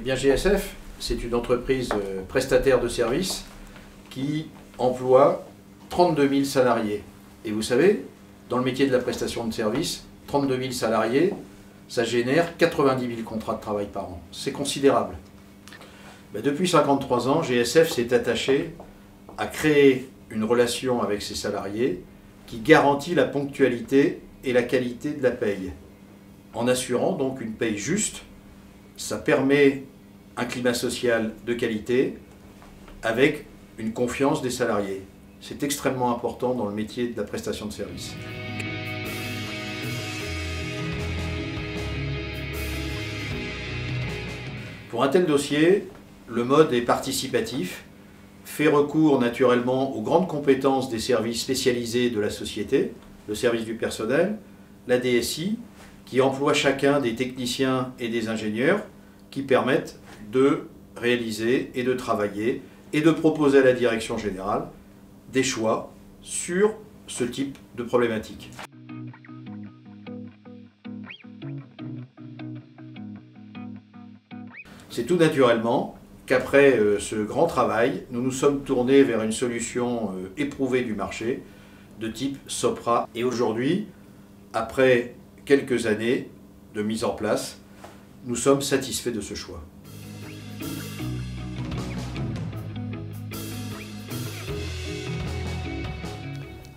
bien, GSF, c'est une entreprise prestataire de services qui emploie 32 000 salariés. Et vous savez, dans le métier de la prestation de services, 32 000 salariés, ça génère 90 000 contrats de travail par an. C'est considérable. Depuis 53 ans, GSF s'est attaché à créer une relation avec ses salariés qui garantit la ponctualité et la qualité de la paye. En assurant donc une paye juste, ça permet un climat social de qualité avec une confiance des salariés. C'est extrêmement important dans le métier de la prestation de services. Pour un tel dossier, le mode est participatif, fait recours naturellement aux grandes compétences des services spécialisés de la société, le service du personnel, la DSI, qui emploie chacun des techniciens et des ingénieurs qui permettent de réaliser et de travailler et de proposer à la direction générale des choix sur ce type de problématique. C'est tout naturellement qu'après ce grand travail, nous nous sommes tournés vers une solution éprouvée du marché de type Sopra. Et aujourd'hui, après quelques années de mise en place, nous sommes satisfaits de ce choix.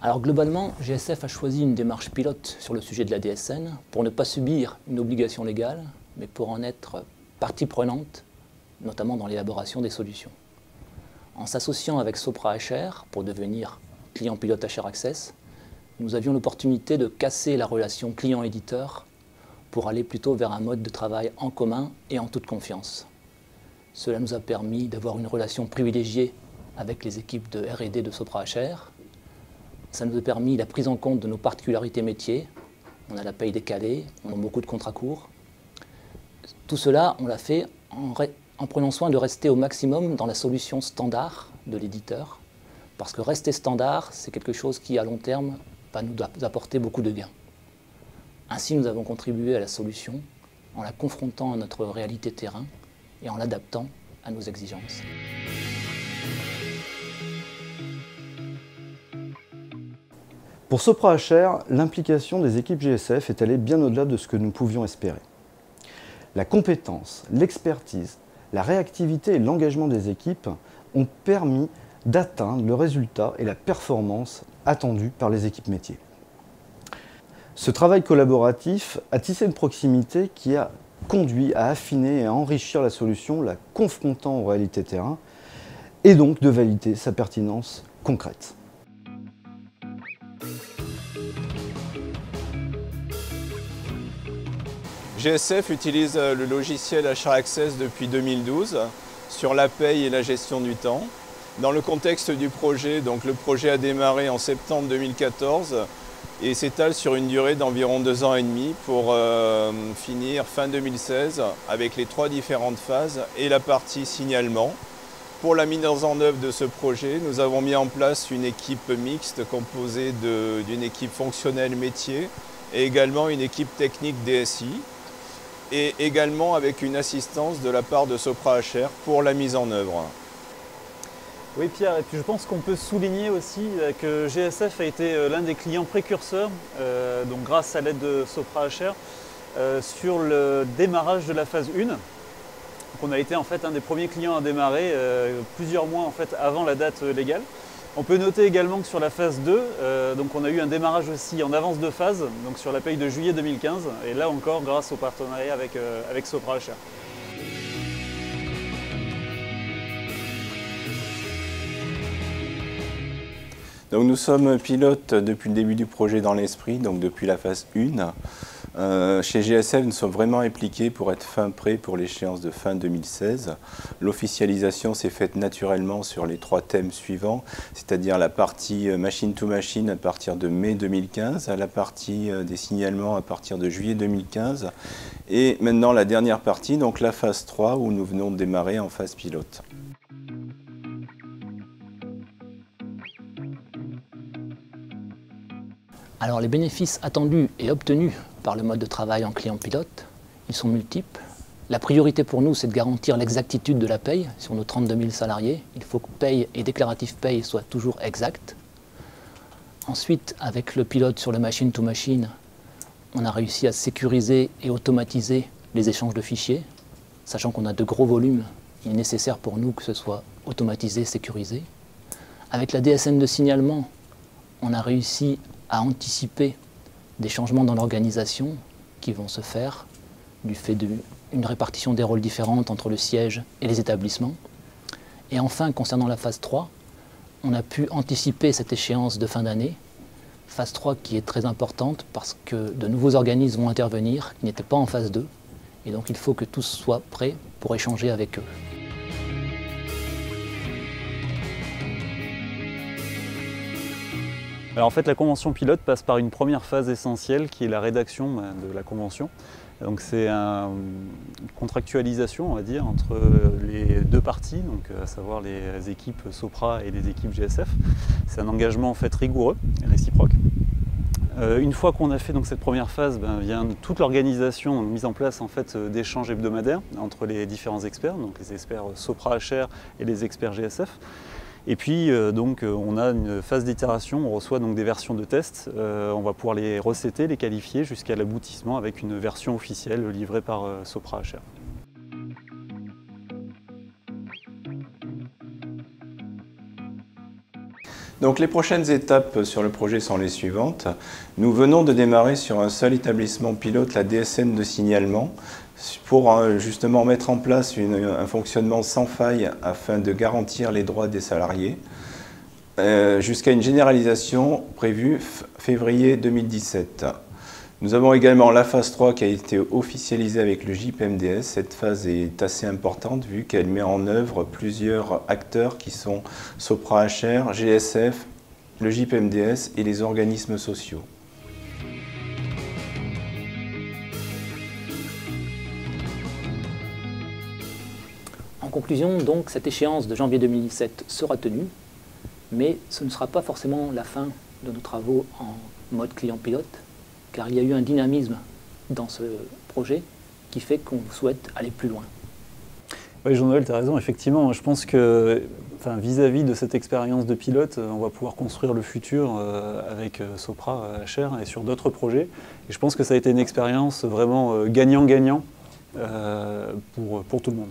Alors globalement, GSF a choisi une démarche pilote sur le sujet de la DSN pour ne pas subir une obligation légale, mais pour en être partie prenante, notamment dans l'élaboration des solutions. En s'associant avec Sopra HR pour devenir client pilote HR Access, nous avions l'opportunité de casser la relation client-éditeur pour aller plutôt vers un mode de travail en commun et en toute confiance. Cela nous a permis d'avoir une relation privilégiée avec les équipes de R&D de Sopra HR. Ça nous a permis la prise en compte de nos particularités métiers. On a la paye décalée, on a beaucoup de contrats courts. Tout cela, on l'a fait en prenant soin de rester au maximum dans la solution standard de l'éditeur, parce que rester standard, c'est quelque chose qui, à long terme, va nous apporter beaucoup de gains. Ainsi, nous avons contribué à la solution en la confrontant à notre réalité terrain et en l'adaptant à nos exigences. Pour Sopra HR, l'implication des équipes GSF est allée bien au-delà de ce que nous pouvions espérer. La compétence, l'expertise, la réactivité et l'engagement des équipes ont permis d'atteindre le résultat et la performance attendue par les équipes métiers. Ce travail collaboratif a tissé une proximité qui a conduit à affiner et à enrichir la solution, la confrontant aux réalités terrain, et donc de valider sa pertinence concrète. GSF utilise le logiciel HR Access depuis 2012 sur la paye et la gestion du temps. Dans le contexte du projet, donc le projet a démarré en septembre 2014 et s'étale sur une durée d'environ 2 ans et demi pour finir fin 2016 avec les 3 différentes phases et la partie signalement. Pour la mise en œuvre de ce projet, nous avons mis en place une équipe mixte composée d'une équipe fonctionnelle métier et également une équipe technique DSI, et également avec une assistance de la part de Sopra HR pour la mise en œuvre. Oui Pierre, et puis je pense qu'on peut souligner aussi que GSF a été l'un des clients précurseurs, donc grâce à l'aide de Sopra HR, sur le démarrage de la phase 1. Donc on a été en fait un des premiers clients à démarrer plusieurs mois en fait, avant la date légale. On peut noter également que sur la phase 2, donc on a eu un démarrage aussi en avance de phase, donc sur la paye de juillet 2015, et là encore grâce au partenariat avec Sopra HR. Donc nous sommes pilotes depuis le début du projet dans l'esprit, donc depuis la phase 1. Chez GSF, nous sommes vraiment impliqués pour être fin prêt pour l'échéance de fin 2016. L'officialisation s'est faite naturellement sur les 3 thèmes suivants, c'est-à-dire la partie machine to machine à partir de mai 2015, la partie des signalements à partir de juillet 2015, et maintenant la dernière partie, donc la phase 3 où nous venons de démarrer en phase pilote. Alors les bénéfices attendus et obtenus par le mode de travail en client pilote, ils sont multiples La priorité pour nous, c'est de garantir l'exactitude de la paye sur nos 32 000 salariés. Il faut que paye et déclaratif paye soient toujours exacts. Ensuite, avec le pilote sur le machine-to-machine, on a réussi à sécuriser et automatiser les échanges de fichiers. Sachant qu'on a de gros volumes, il est nécessaire pour nous que ce soit automatisé, sécurisé. Avec la DSN de signalement, on a réussi à anticiper des changements dans l'organisation qui vont se faire du fait d'une répartition des rôles différentes entre le siège et les établissements. Et enfin, concernant la phase 3, on a pu anticiper cette échéance de fin d'année, phase 3 qui est très importante parce que de nouveaux organismes vont intervenir qui n'étaient pas en phase 2, et donc il faut que tous soient prêts pour échanger avec eux. Alors en fait, la convention pilote passe par une première phase essentielle qui est la rédaction de la convention. Donc c'est une contractualisation, on va dire, entre les deux parties, donc à savoir les équipes Sopra et les équipes GSF. C'est un engagement en fait rigoureux et réciproque. Une fois qu'on a fait donc cette première phase, vient toute l'organisation mise en place en fait d'échanges hebdomadaires entre les différents experts, donc les experts Sopra HR et les experts GSF. Et puis donc on a une phase d'itération, on reçoit donc des versions de tests, on va pouvoir les recéter, les qualifier jusqu'à l'aboutissement avec une version officielle livrée par Sopra HR. Donc les prochaines étapes sur le projet sont les suivantes. Nous venons de démarrer sur un seul établissement pilote, la DSN de signalement, pour justement mettre en place un fonctionnement sans faille afin de garantir les droits des salariés, jusqu'à une généralisation prévue février 2017. Nous avons également la phase 3 qui a été officialisée avec le JIP-MDS. Cette phase est assez importante vu qu'elle met en œuvre plusieurs acteurs qui sont Sopra HR, GSF, le JIP-MDS et les organismes sociaux. En conclusion, donc, cette échéance de janvier 2017 sera tenue, mais ce ne sera pas forcément la fin de nos travaux en mode client-pilote, car il y a eu un dynamisme dans ce projet qui fait qu'on souhaite aller plus loin. Oui, Jean-Noël, tu as raison, effectivement. Je pense que vis-à-vis de cette expérience de pilote, on va pouvoir construire le futur avec Sopra HR et sur d'autres projets. Et je pense que ça a été une expérience vraiment gagnant-gagnant pour tout le monde.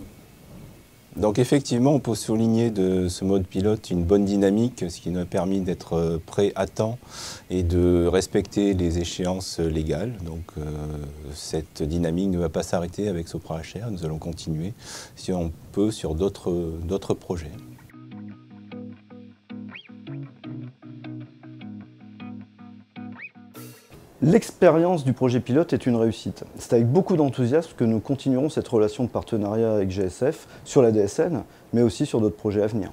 Donc effectivement, on peut souligner de ce mode pilote une bonne dynamique, ce qui nous a permis d'être prêts à temps et de respecter les échéances légales. Donc cette dynamique ne va pas s'arrêter avec Sopra HR, nous allons continuer si on peut sur d'autres projets. L'expérience du projet pilote est une réussite. C'est avec beaucoup d'enthousiasme que nous continuerons cette relation de partenariat avec GSF sur la DSN, mais aussi sur d'autres projets à venir.